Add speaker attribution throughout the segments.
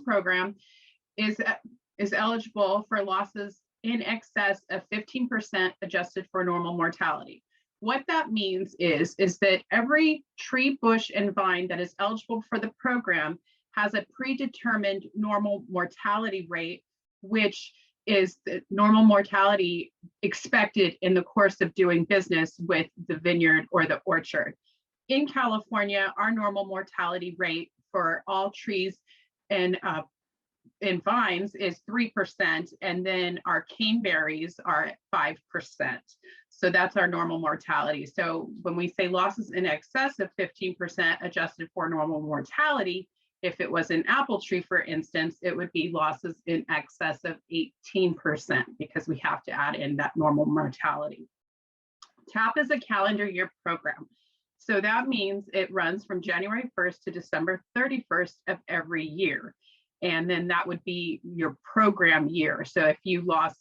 Speaker 1: program is eligible for losses in excess of 15% adjusted for normal mortality. What that means is that every tree, bush, and vine that is eligible for the program has a predetermined normal mortality rate, which is the normal mortality expected in the course of doing business with the vineyard or the orchard. In California, our normal mortality rate for all trees and vines is 3%, and then our caneberries are at 5%. So that's our normal mortality. So when we say losses in excess of 15% adjusted for normal mortality, if it was an apple tree, for instance, it would be losses in excess of 18% because we have to add in that normal mortality. TAP is a calendar year program. So that means it runs from January 1st to December 31st of every year. And then that would be your program year. So if you lost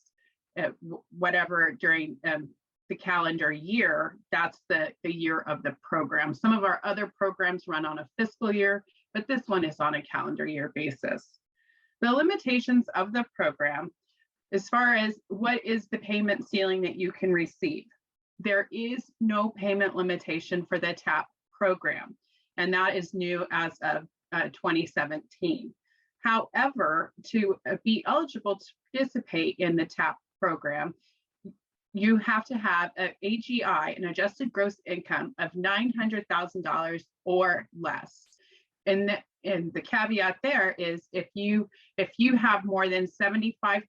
Speaker 1: whatever during the calendar year, that's the year of the program. Some of our other programs run on a fiscal year, but this one is on a calendar year basis. The limitations of the program, as far as what is the payment ceiling that you can receive, there is no payment limitation for the TAP program, and that is new as of 2017. However, to be eligible to participate in the TAP program, you have to have an AGI, an adjusted gross income, of $900,000 or less. And the caveat there is if you have more than 75%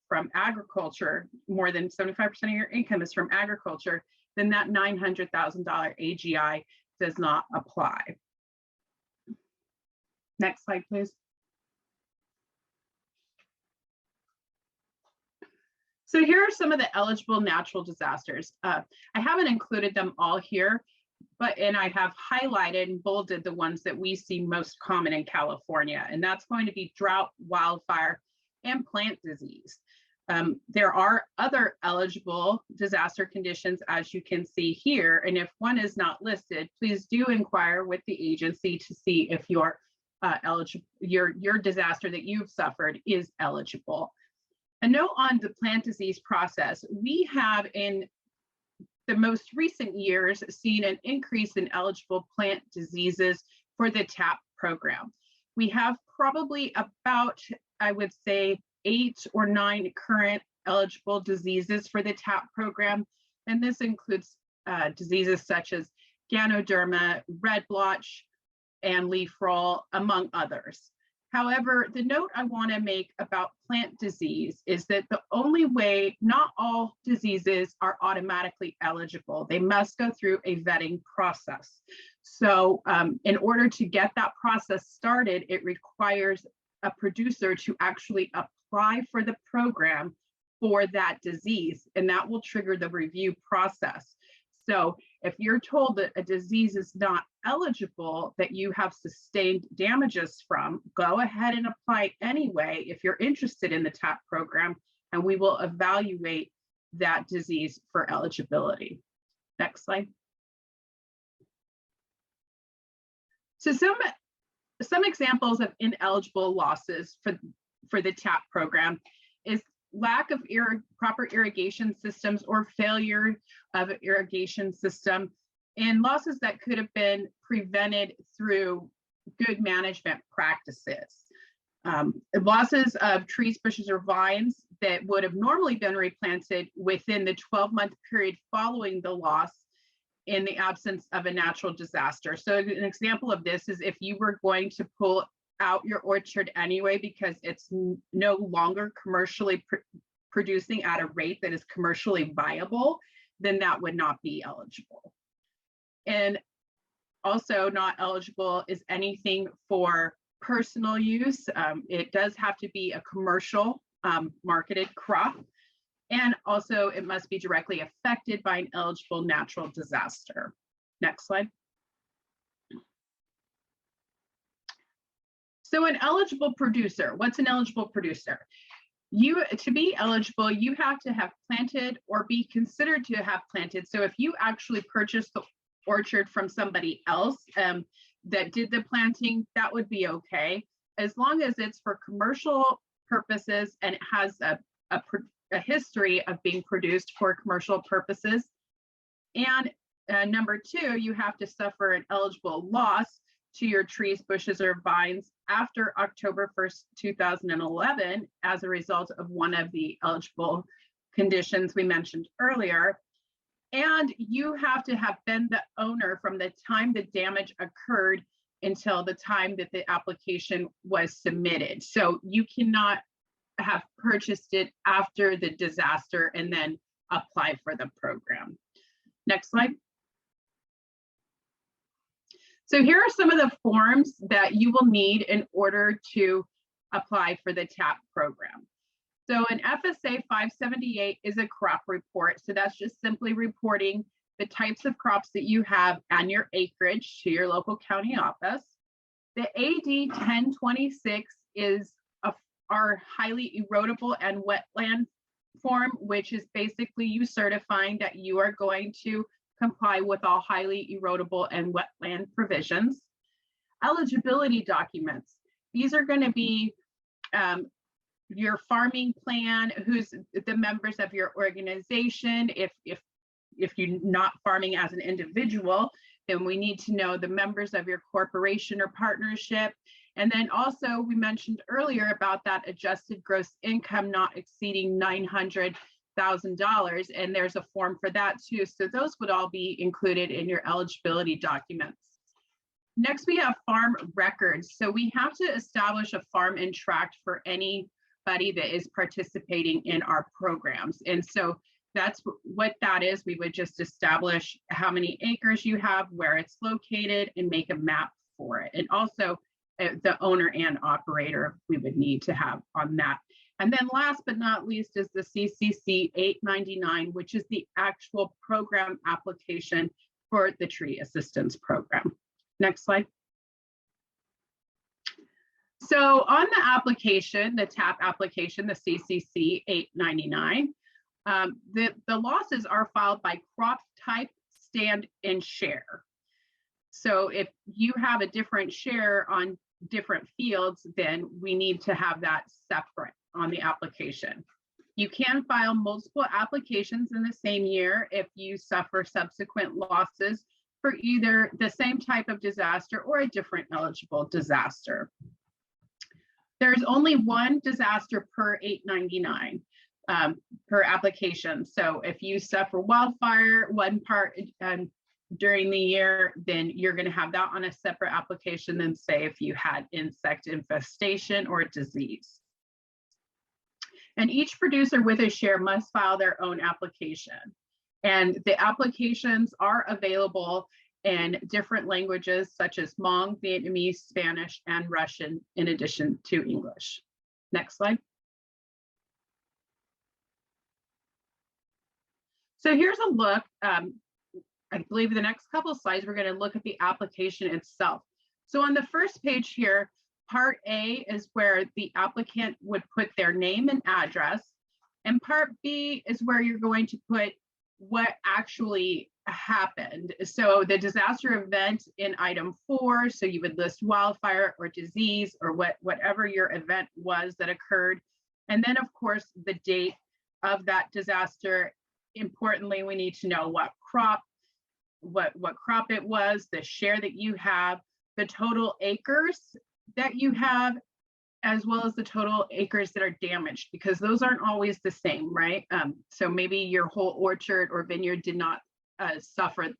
Speaker 1: from agriculture, more than 75% of your income is from agriculture, then that $900,000 AGI does not apply. Next slide, please. So here are some of the eligible natural disasters. I haven't included them all here, and I have highlighted and bolded the ones that we see most common in California, and that's going to be drought, wildfire, and plant disease. There are other eligible disaster conditions, as you can see here, and if one is not listed, please do inquire with the agency to see if your your disaster that you've suffered is eligible. A note on the plant disease process: we have in the most recent years seen an increase in eligible plant diseases for the TAP program. We have probably about, I would say, 8 or 9 current eligible diseases for the TAP program, and this includes diseases such as Ganoderma, red blotch, and leaf roll, among others. However, the note I want to make about plant disease is that the only way, not all diseases are automatically eligible. They must go through a vetting process. So in order to get that process started, it requires a producer to actually apply for the program for that disease, and that will trigger the review process. So if you're told that a disease is not eligible, that you have sustained damages from, go ahead and apply anyway if you're interested in the TAP program, and we will evaluate that disease for eligibility. Next slide. So some examples of ineligible losses for the TAP program is lack of proper irrigation systems or failure of an irrigation system, and losses that could have been prevented through good management practices. Losses of trees, bushes, or vines that would have normally been replanted within the 12-month period following the loss in the absence of a natural disaster. So an example of this is if you were going to pull out your orchard anyway because it's no longer commercially producing at a rate that is commercially viable, then that would not be eligible. And also not eligible is anything for personal use. It does have to be a commercial marketed crop, and also it must be directly affected by an eligible natural disaster. Next slide. So an eligible producer, what's an eligible producer? To be eligible, you have to have planted or be considered to have planted. So if you actually purchased the orchard from somebody else that did the planting, that would be okay. as long as it's for commercial purposes and it has a history of being produced for commercial purposes. And number two, you have to suffer an eligible loss to your trees, bushes, or vines after October 1st, 2011, as a result of one of the eligible conditions we mentioned earlier. And you have to have been the owner from the time the damage occurred until the time that the application was submitted. So you cannot have purchased it after the disaster and then apply for the program. Next slide. So here are some of the forms that you will need in order to apply for the TAP program. So an FSA 578 is a crop report. So that's just simply reporting the types of crops that you have and your acreage to your local county office. The AD 1026 is our highly erodible and wetland form, which is basically you certifying that you are going to comply with all highly erodible and wetland provisions. Eligibility documents. These are going to be your farming plan, who's the members of your organization. If you're not farming as an individual, then we need to know the members of your corporation or partnership. And then also we mentioned earlier about that adjusted gross income not exceeding $900,000, and there's a form for that too. So those would all be included in your eligibility documents. Next, we have farm records. So we have to establish a farm and tract for anybody that is participating in our programs. And so that's what that is. We would just establish how many acres you have, where it's located, and make a map for it. And also the owner and operator we would need to have on that. And then last but not least is the CCC 899, which is the actual program application for the tree assistance program. Next slide. So on the application, the TAP application, the CCC 899, the losses are filed by crop type, stand, and share. So if you have a different share on different fields, then we need to have that separate on the application. You can file multiple applications in the same year if you suffer subsequent losses for either the same type of disaster or a different eligible disaster. There's only one disaster per 899 per application. So if you suffer wildfire one part during the year, then you're going to have that on a separate application than say if you had insect infestation or disease. And each producer with a share must file their own application. And the applications are available in different languages such as Hmong, Vietnamese, Spanish, and Russian, in addition to English. Next slide. So here's a look. I believe the next couple of slides, we're going to look at the application itself. So on the first page here, Part A is where the applicant would put their name and address. And Part B is where you're going to put what actually happened. So the disaster event in item 4, so you would list wildfire or disease or whatever your event was that occurred. And then of course, the date of that disaster. Importantly, we need to know what crop it was, the share that you have, the total acres that you have, as well as the total acres that are damaged, because those aren't always the same, right? So maybe your whole orchard or vineyard did not suffer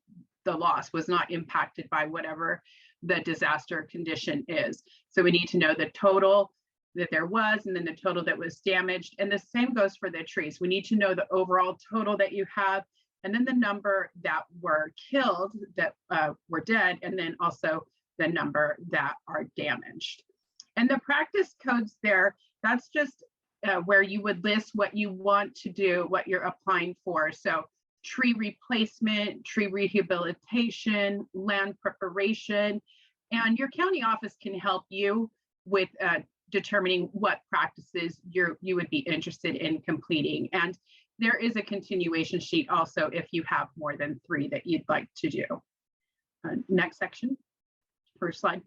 Speaker 1: the loss, was not impacted by whatever the disaster condition is. So we need to know the total that there was, and then the total that was damaged. And the same goes for the trees. We need to know the overall total that you have, and then the number that were killed, that were dead, and then also the number that are damaged. And the practice codes there, that's just where you would list what you want to do, what you're applying for. So tree replacement, tree rehabilitation, land preparation, and your county office can help you with determining what practices you would be interested in completing. And there is a continuation sheet also if you have more than 3 that you'd like to do. Next section, first slide.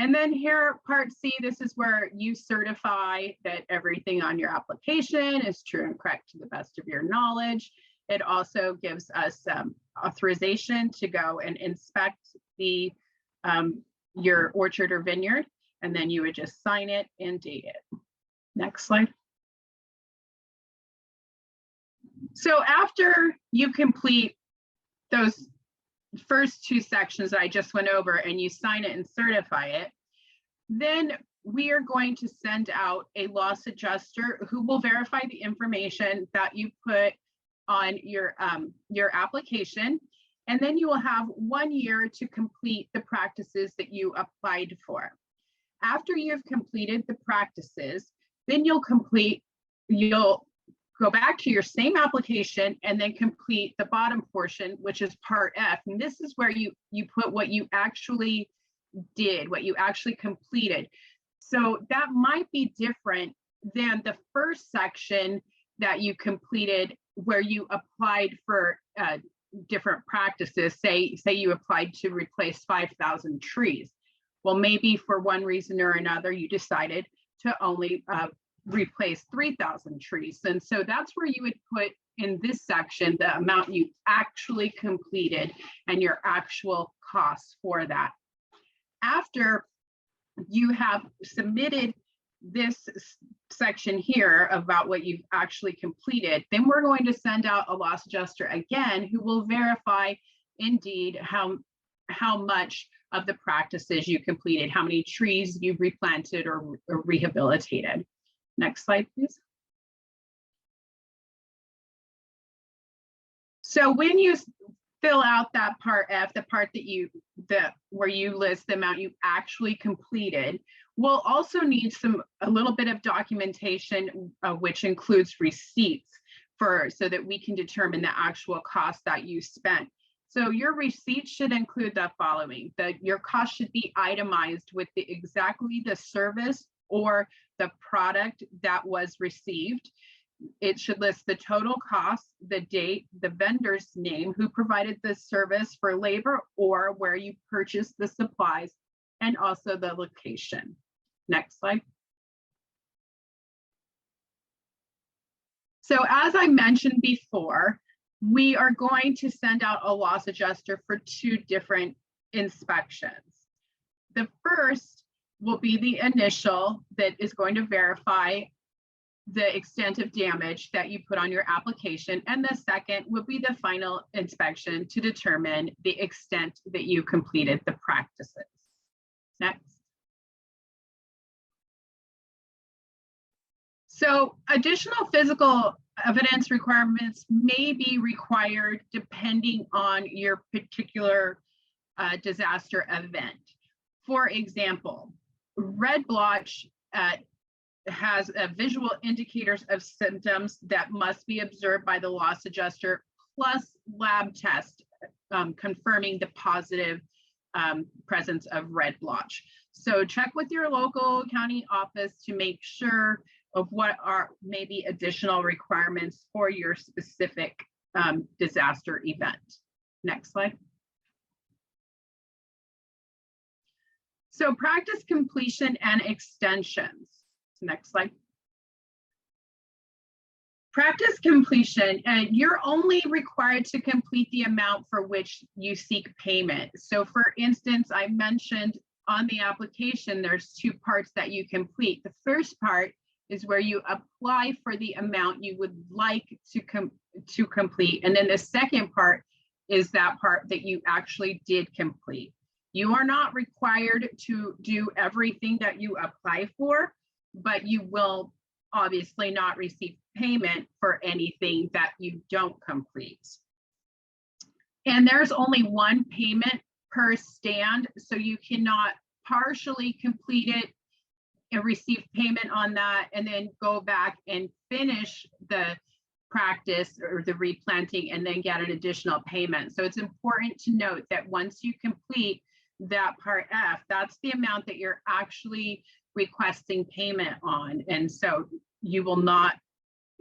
Speaker 1: And then here, part C, this is where you certify that everything on your application is true and correct to the best of your knowledge. It also gives us authorization to go and inspect the your orchard or vineyard, and then you would just sign it and date it. Next slide. So after you complete those first two sections that I just went over and you sign it and certify it, then we are going to send out a loss adjuster who will verify the information that you put on your application. And then you will have 1 year to complete the practices that you applied for. After you've completed the practices, then you'll go back to your same application and then complete the bottom portion, which is part F. And this is where you put what you actually did, what you actually completed. So that might be different than the first section that you completed where you applied for different practices. Say you applied to replace 5,000 trees. Well, maybe for one reason or another, you decided to only replace 3,000 trees. And so that's where you would put in this section the amount you actually completed and your actual costs for that. After you have submitted this section here about what you've actually completed, then we're going to send out a loss adjuster again who will verify indeed how much of the practices you completed, how many trees you replanted or rehabilitated. Next slide, please. So when you fill out that part F, the part where you list the amount you actually completed, we'll also need a little bit of documentation, which includes receipts so that we can determine the actual cost that you spent. So your receipt should include the following: that your cost should be itemized with exactly the service or the product that was received. It should list the total cost, the date, the vendor's name, who provided the service for labor or where you purchased the supplies, and also the location. Next slide. So as I mentioned before, we are going to send out a loss adjuster for 2 different inspections. The first will be the initial that is going to verify the extent of damage that you put on your application, and the second will be the final inspection to determine the extent that you completed the practices. Next. So additional physical evidence requirements may be required depending on your particular disaster event. For example, red blotch has visual indicators of symptoms that must be observed by the loss adjuster, plus lab test confirming the positive presence of red blotch. So check with your local county office to make sure of what are maybe additional requirements for your specific disaster event. Next slide. So practice completion and extensions. Next slide. Practice completion, and you're only required to complete the amount for which you seek payment. So for instance, I mentioned on the application, there's 2 parts that you complete. The first part is where you apply for the amount you would like to complete. And then the second part is that part that you actually did complete. You are not required to do everything that you apply for, but you will obviously not receive payment for anything that you don't complete. And there's only 1 payment per stand, so you cannot partially complete it and receive payment on that and then go back and finish the practice or the replanting and then get an additional payment. So it's important to note that once you complete that part F, that's the amount that you're actually requesting payment on. And so you will not,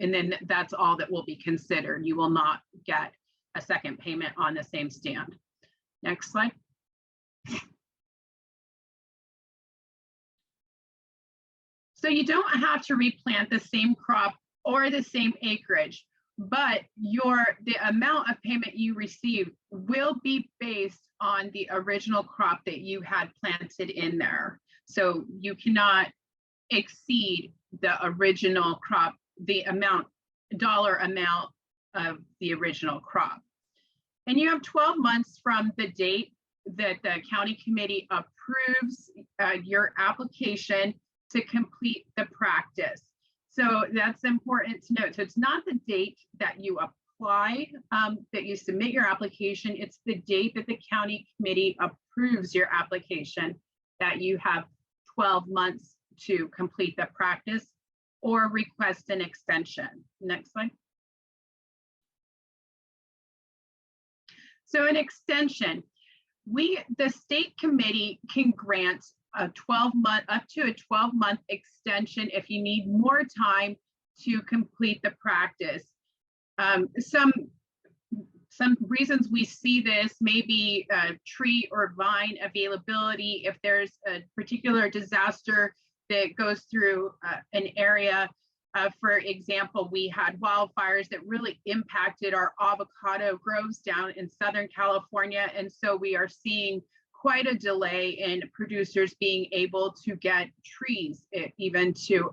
Speaker 1: and then that's all that will be considered. You will not get a second payment on the same stand. Next slide. So you don't have to replant the same crop or the same acreage, but the amount of payment you receive will be based on the original crop that you had planted in there. So you cannot exceed the original crop, the dollar amount of the original crop. And you have 12 months from the date that the county committee approves your application to complete the practice. So that's important to note. So it's not the date that you apply, that you submit your application, it's the date that the county committee approves your application that you have 12 months to complete the practice or request an extension. Next slide. So an extension, the state committee can grant a 12-month, up to a 12-month extension if you need more time to complete the practice. Some reasons we see this may be tree or vine availability. If there's a particular disaster that goes through an area, for example, we had wildfires that really impacted our avocado groves down in Southern California. And so we are seeing quite a delay in producers being able to get trees, even to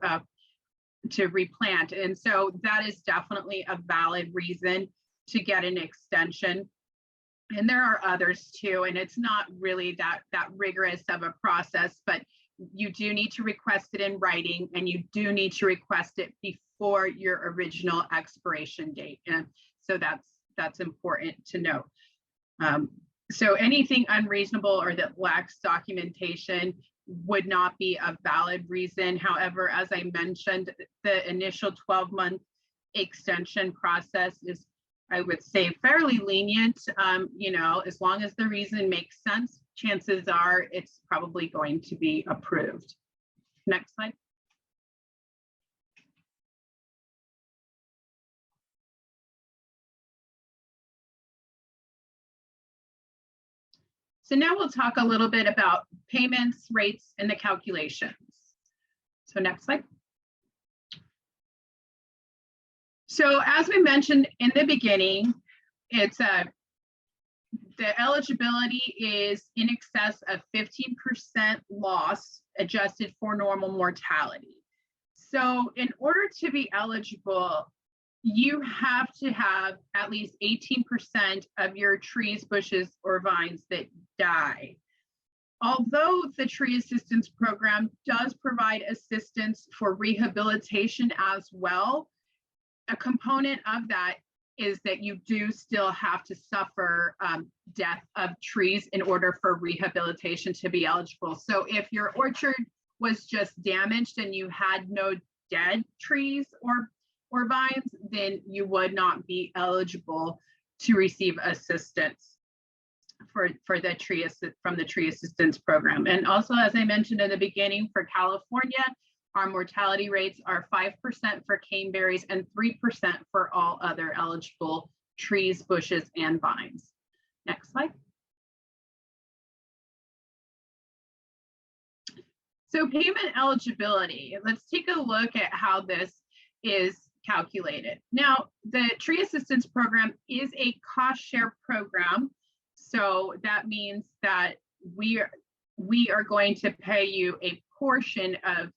Speaker 1: replant. And so that is definitely a valid reason to get an extension. And there are others too, and it's not really that rigorous of a process, but you do need to request it in writing, and you do need to request it before your original expiration date. And so that's important to note. So anything unreasonable or that lacks documentation would not be a valid reason. However, as I mentioned, the initial 12-month extension process is, I would say, fairly lenient. You know, as long as the reason makes sense, chances are it's probably going to be approved. Next slide. So now we'll talk a little bit about payments, rates, and the calculations. So next slide. So as we mentioned in the beginning, it's the eligibility is in excess of 15% loss adjusted for normal mortality. So in order to be eligible, you have to have at least 18% of your trees, bushes, or vines that die. Although the tree assistance program does provide assistance for rehabilitation as well, a component of that is that you do still have to suffer death of trees in order for rehabilitation to be eligible. So if your orchard was just damaged and you had no dead trees or vines, then you would not be eligible to receive assistance for the tree from the tree assistance program. And also, as I mentioned in the beginning, for California, our mortality rates are 5% for caneberries and 3% for all other eligible trees, bushes, and vines. Next slide. So payment eligibility, let's take a look at how this is calculated. Now, the tree assistance program is a cost share program. So that means that we are going to pay you a portion of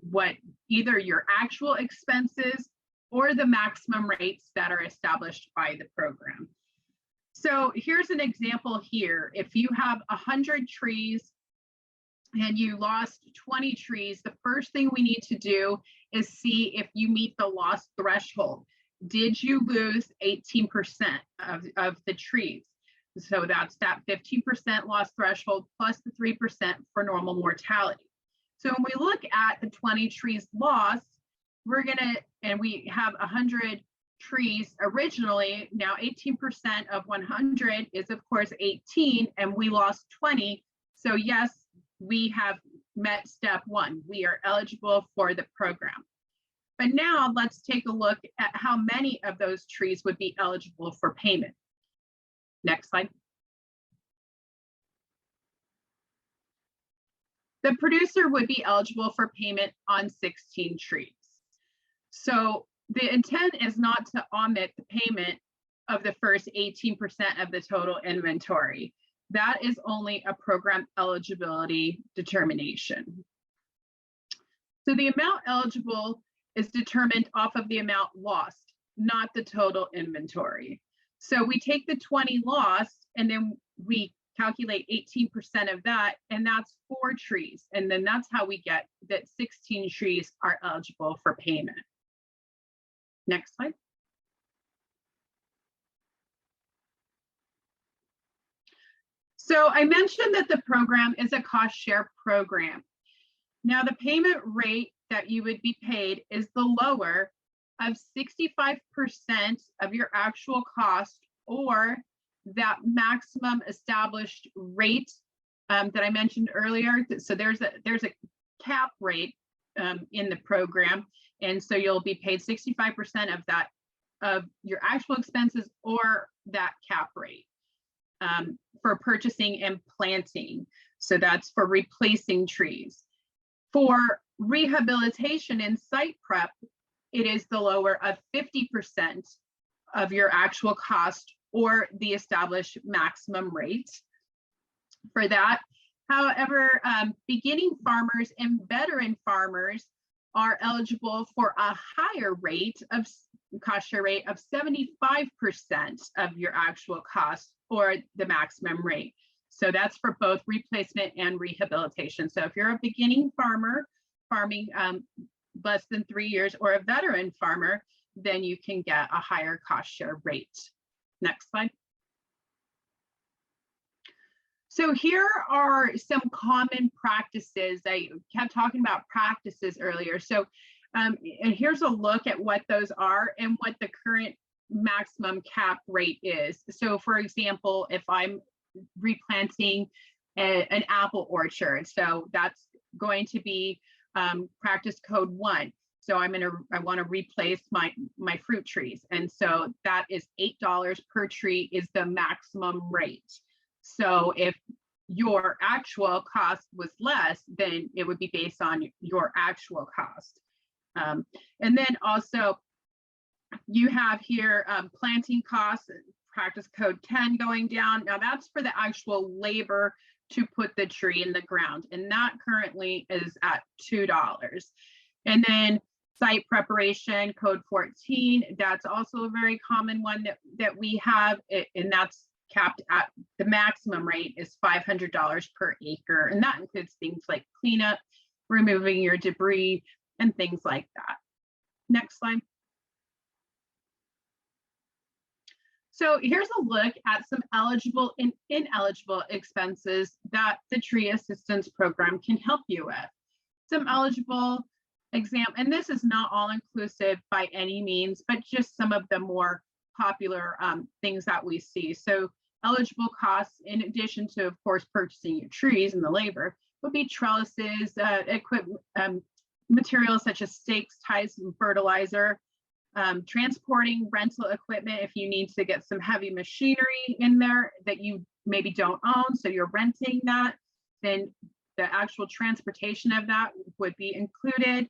Speaker 1: what either your actual expenses or the maximum rates that are established by the program. So here's an example here. If you have 100 trees and you lost 20 trees, the first thing we need to do is see if you meet the loss threshold. Did you lose 18% of the trees? So that's that 15% loss threshold plus the 3% for normal mortality. So when we look at the 20 trees lost, and we have 100 trees originally, now 18% of 100 is of course 18, and we lost 20. So yes, we have met step one. We are eligible for the program. But now let's take a look at how many of those trees would be eligible for payment. Next slide. the producer would be eligible for payment on 16 trees. So the intent is not to omit the payment of the first 18% of the total inventory. That is only a program eligibility determination. So the amount eligible is determined off of the amount lost, not the total inventory. So we take the 20 lost and then we calculate 18% of that, and that's 4 trees. And then that's how we get that 16 trees are eligible for payment. Next slide. So I mentioned that the program is a cost share program. Now the payment rate that you would be paid is the lower of 65% of your actual cost, or that maximum established rate that I mentioned earlier. So there's a cap rate in the program, and so you'll be paid 65% of that, of your actual expenses or that cap rate for purchasing and planting. So that's for replacing trees. For rehabilitation and site prep, it is the lower of 50% of your actual cost or the established maximum rate for that. However, beginning farmers and veteran farmers are eligible for a higher rate of cost share rate of 75% of your actual cost or the maximum rate. So that's for both replacement and rehabilitation. So if you're a beginning farmer farming less than 3 years, or a veteran farmer, then you can get a higher cost share rate. Next slide. So here are some common practices. I kept talking about practices earlier. So and here's a look at what those are and what the current maximum cap rate is. So for example, if I'm replanting an apple orchard, so that's going to be practice code 1. So I want to replace my fruit trees, and so that is $8 per tree is the maximum rate. So if your actual cost was less, then it would be based on your actual cost. And then also you have here planting costs, practice code 10 going down. Now that's for the actual labor to put the tree in the ground, and that currently is at $2. And then site preparation code 14, that's also a very common one that we have, and that's capped at the maximum rate is $500 per acre, and that includes things like cleanup, removing your debris, and things like that. Next slide. So here's a look at some eligible and ineligible expenses that the Tree Assistance Program can help you with. Some eligible and this is not all inclusive by any means, but just some of the more popular things that we see. So eligible costs, in addition to, of course, purchasing your trees and the labor, would be trellises, equipment, materials such as stakes, ties, and fertilizer, transporting rental equipment if you need to get some heavy machinery in there that you maybe don't own, so you're renting that, then the actual transportation of that would be included.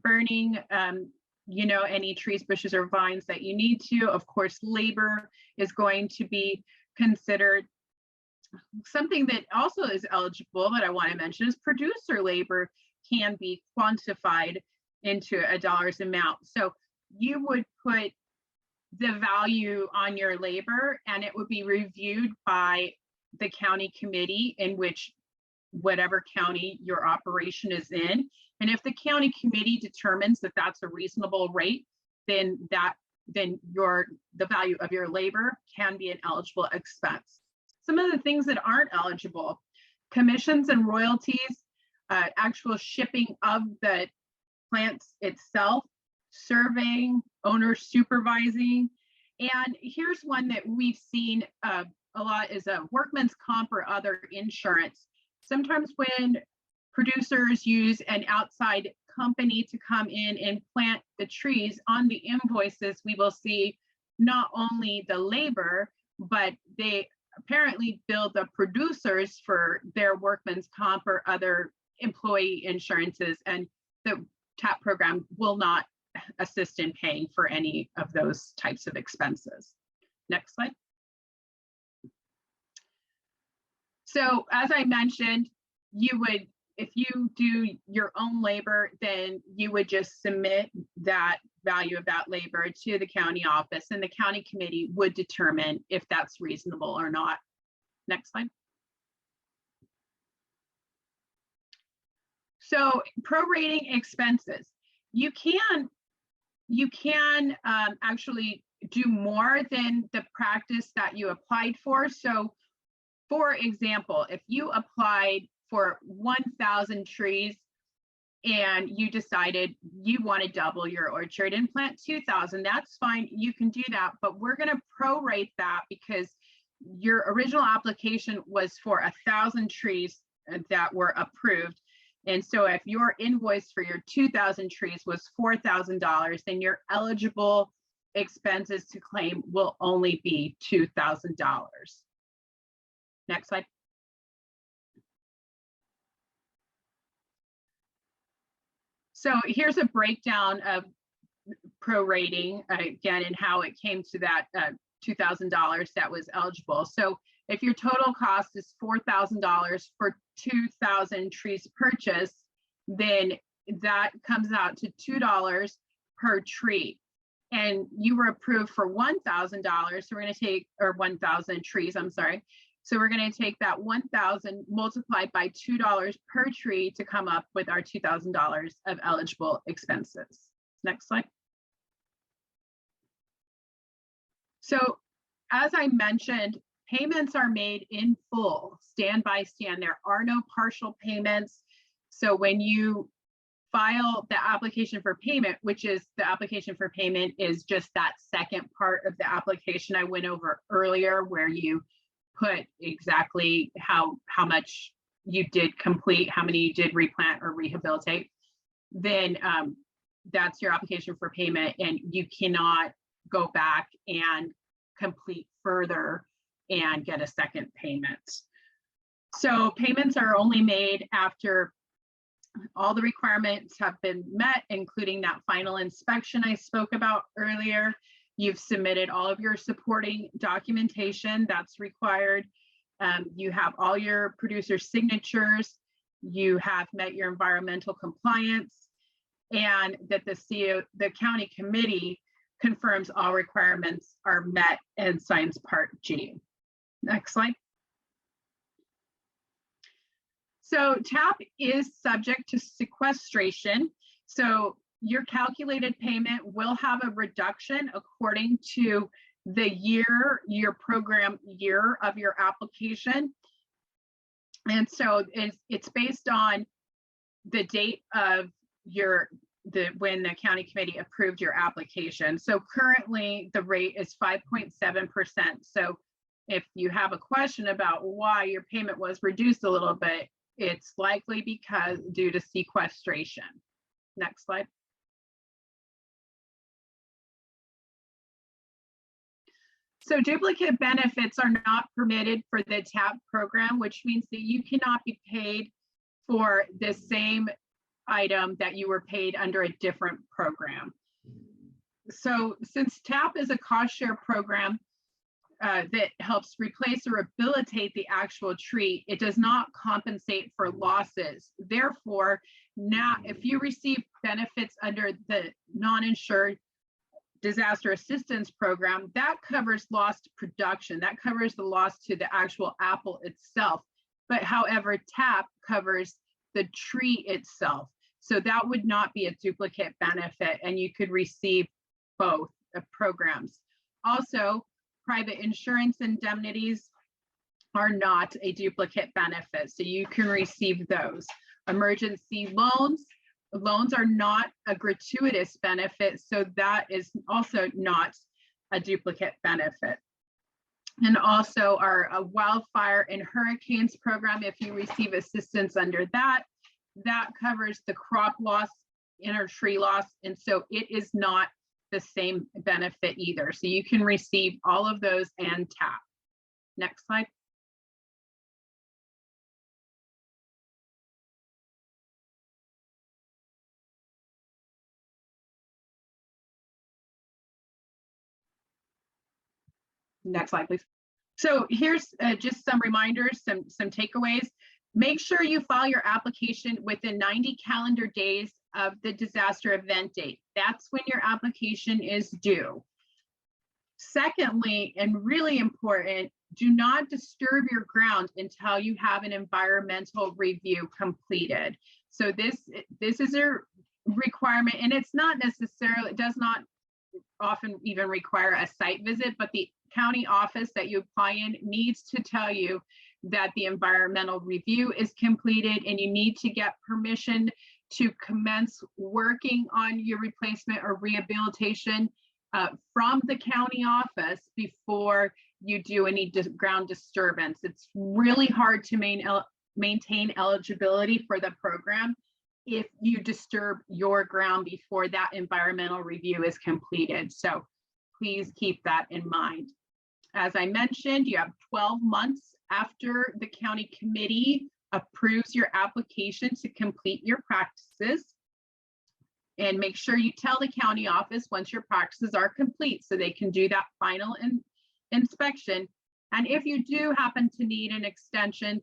Speaker 1: Burning, any trees, bushes, or vines that you need to. Of course, labor is going to be considered. Something that also is eligible that I want to mention is producer labor can be quantified into a dollars amount. So you would put the value on your labor, and it would be reviewed by the county committee in which whatever county your operation is in. And if the county committee determines that that's a reasonable rate, then the value of your labor can be an eligible expense. Some of the things that aren't eligible: commissions and royalties, actual shipping of the plants itself, surveying, owner supervising. And here's one that we've seen a lot is a workman's comp or other insurance. Sometimes when producers use an outside company to come in and plant the trees, on the invoices we will see not only the labor, but they apparently bill the producers for their workman's comp or other employee insurances, and the TAP program will not assist in paying for any of those types of expenses. Next slide. So as I mentioned, you would, if you do your own labor, then you would just submit that value of that labor to the county office, and the county committee would determine if that's reasonable or not. Next slide. So prorating expenses, you can actually do more than the practice that you applied for. So for example, if you applied for 1,000 trees and you decided you want to double your orchard and plant 2,000, that's fine, you can do that, but we're going to prorate that because your original application was for 1,000 trees that were approved. And so if your invoice for your 2,000 trees was $4,000, then your eligible expenses to claim will only be $2,000. Next slide. So here's a breakdown of prorating again and how it came to that $2,000 that was eligible. So if your total cost is $4,000 for 2,000 trees purchased, then that comes out to $2 per tree. And you were approved for $1,000. So we're going to take, or 1,000 trees, I'm sorry. So we're going to take that 1,000 multiplied by $2 per tree to come up with our $2,000 of eligible expenses. Next slide. So as I mentioned, payments are made in full, stand by stand. There are no partial payments. So when you file the application for payment, which is the application for payment is just that second part of the application I went over earlier, where you put exactly how much you did complete, how many you did replant or rehabilitate, then that's your application for payment, and you cannot go back and complete further and get a second payment. So payments are only made after all the requirements have been met, including that final inspection I spoke about earlier. You've submitted all of your supporting documentation that's required. You have all your producer signatures. You have met your environmental compliance, and that the county committee confirms all requirements are met and signs Part G. Next slide. So TAP is subject to sequestration. So your calculated payment will have a reduction according to the year, your program year of your application. And so it's based on the date of when the county committee approved your application. So currently the rate is 5.7%. So if you have a question about why your payment was reduced a little bit, it's likely because due to sequestration. Next slide. So duplicate benefits are not permitted for the TAP program, which means that you cannot be paid for the same item that you were paid under a different program. So since TAP is a cost share program that helps replace or rehabilitate the actual tree, it does not compensate for losses. Therefore, now if you receive benefits under the non-insured disaster assistance program, that covers lost production, that covers the loss to the actual apple itself. But however, TAP covers the tree itself. So that would not be a duplicate benefit, and you could receive both programs. Also, private insurance indemnities are not a duplicate benefit, so you can receive those. Emergency loans are not a gratuitous benefit, so that is also not a duplicate benefit. And also our wildfire and hurricanes program, if you receive assistance under that, that covers the crop loss and or tree loss, and so it is not the same benefit either. So you can receive all of those and TAP. Next slide. Next slide, please. So here's just some reminders, some takeaways. Make sure you file your application within 90 calendar days of the disaster event date. That's when your application is due. Secondly, and really important, do not disturb your ground until you have an environmental review completed. So this is a requirement, and it's not necessarily, it does not often even require a site visit, but the county office that you apply in needs to tell you that the environmental review is completed, and you need to get permission to commence working on your replacement or rehabilitation from the county office before you do any ground disturbance. It's really hard to maintain eligibility for the program if you disturb your ground before that environmental review is completed. So please keep that in mind. As I mentioned, you have 12 months after the county committee approves your application to complete your practices. And make sure you tell the county office once your practices are complete so they can do that final inspection. And if you do happen to need an extension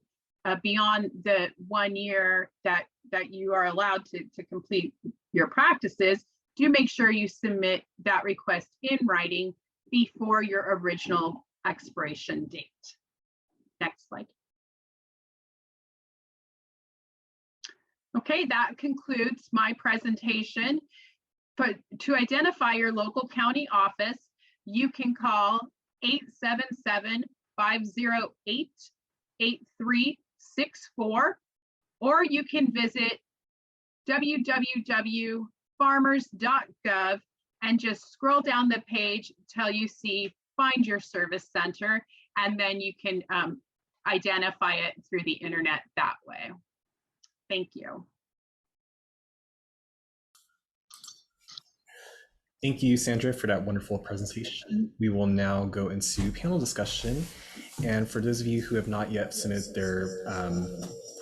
Speaker 1: beyond the 1 year that you are allowed to complete your practices, do make sure you submit that request in writing before your original expiration date. Next slide. Okay, that concludes my presentation. But to identify your local county office, you can call 877-508-8364, or you can visit www.farmers.gov and just scroll down the page till you see Find Your Service Center, and then you can identify it through the internet that way. Thank you.
Speaker 2: Thank you, Sandra, for that wonderful presentation. We will now go into panel discussion. And for those of you who have not yet submitted their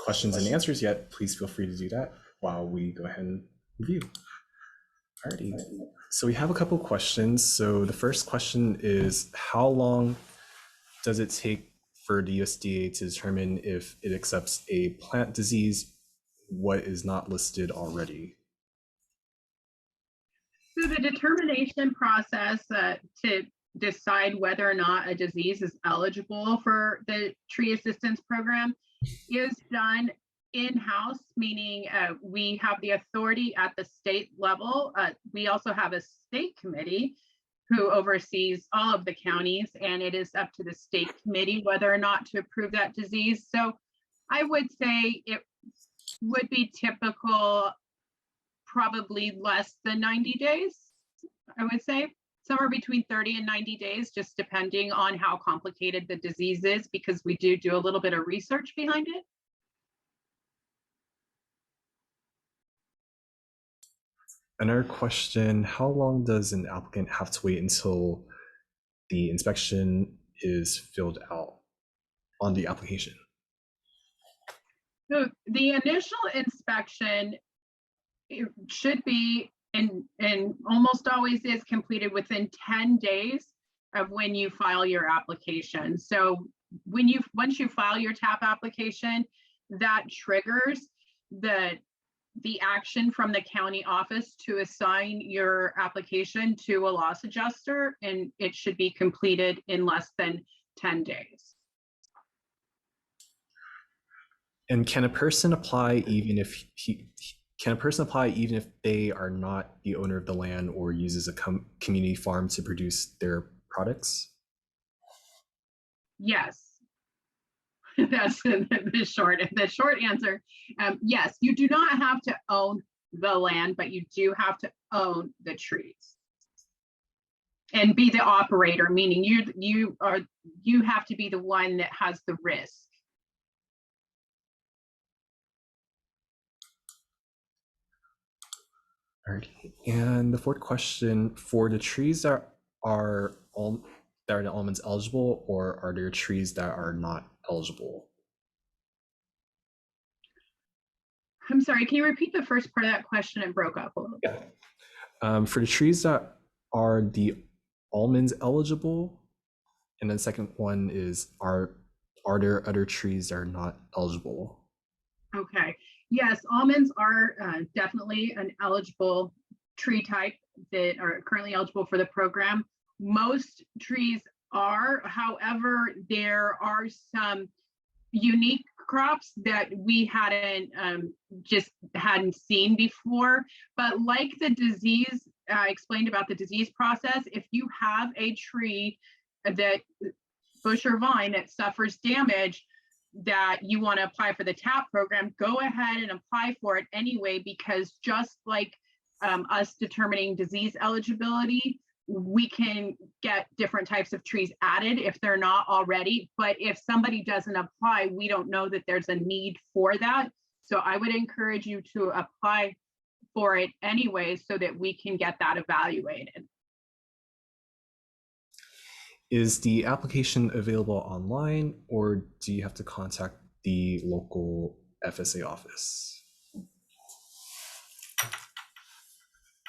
Speaker 2: questions and answers yet, please feel free to do that while we go ahead and review. Alrighty. So we have a couple questions. So the first question is, how long does it take for the USDA to determine if it accepts a plant disease, what is not listed already?
Speaker 1: So the determination process to decide whether or not a disease is eligible for the tree assistance program is done in-house, meaning we have the authority at the state level. We also have a state committee who oversees all of the counties, and it is up to the state committee whether or not to approve that disease. So I would say it would be typical, probably less than 90 days, I would say. Somewhere between 30 and 90 days, just depending on how complicated the disease is, because we do a little bit of research behind it.
Speaker 2: Another question, how long does an applicant have to wait until the inspection is filled out on the application?
Speaker 1: So the initial inspection, it should be and almost always is completed within 10 days of when you file your application. So once you file your TAP application, that triggers the action from the county office to assign your application to a loss adjuster, and it should be completed in less than 10 days.
Speaker 2: And can a person apply even if they are not the owner of the land or uses a community farm to produce their products?
Speaker 1: Yes. That's the short answer. Yes, you do not have to own the land, but you do have to own the trees and be the operator, meaning you have to be the one that has the risk.
Speaker 2: All right. And the fourth question, for the trees that are the almonds eligible, or are there trees that are not eligible?
Speaker 1: I'm sorry, can you repeat the first part of that question? It broke up a little bit.
Speaker 2: Yeah. For the trees that are the almonds eligible, And then the second one is, are there other trees that are not eligible?
Speaker 1: Okay. Yes, almonds are definitely an eligible tree type that are currently eligible for the program. Most trees are, however, there are some unique crops that we hadn't seen before. But like the disease, I explained about the disease process, if you have a tree that bush or vine that suffers damage that you want to apply for the TAP program, go ahead and apply for it anyway, because just like us determining disease eligibility, we can get different types of trees added if they're not already. But if somebody doesn't apply, we don't know that there's a need for that. So I would encourage you to apply for it anyway so that we can get that evaluated.
Speaker 2: Is the application available online, or do you have to contact the local FSA office?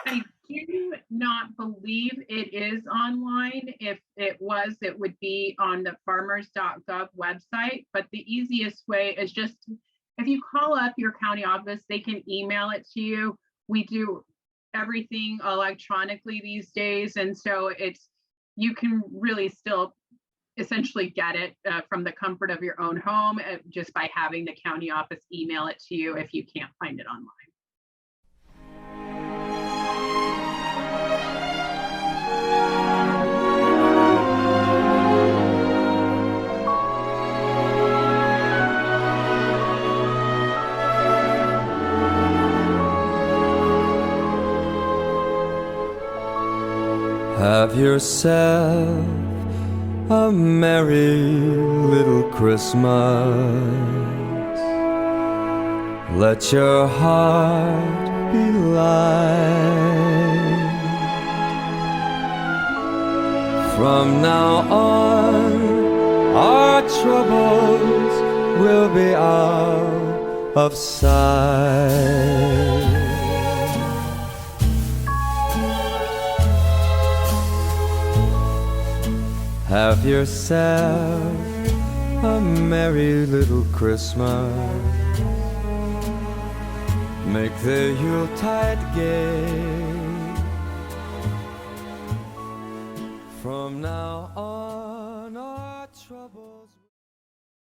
Speaker 1: I do not believe it is online. If it was, it would be on the farmers.gov website. But the easiest way is just, if you call up your county office, they can email it to you. We do everything electronically these days. And so you can really still essentially get it from the comfort of your own home just by having the county office email it to you if you can't find it online.
Speaker 3: Have yourself a merry little Christmas. Let your heart be light. From now on, our troubles will be out of sight. Have yourself a merry little Christmas. Make the Yuletide gay. From now on, our troubles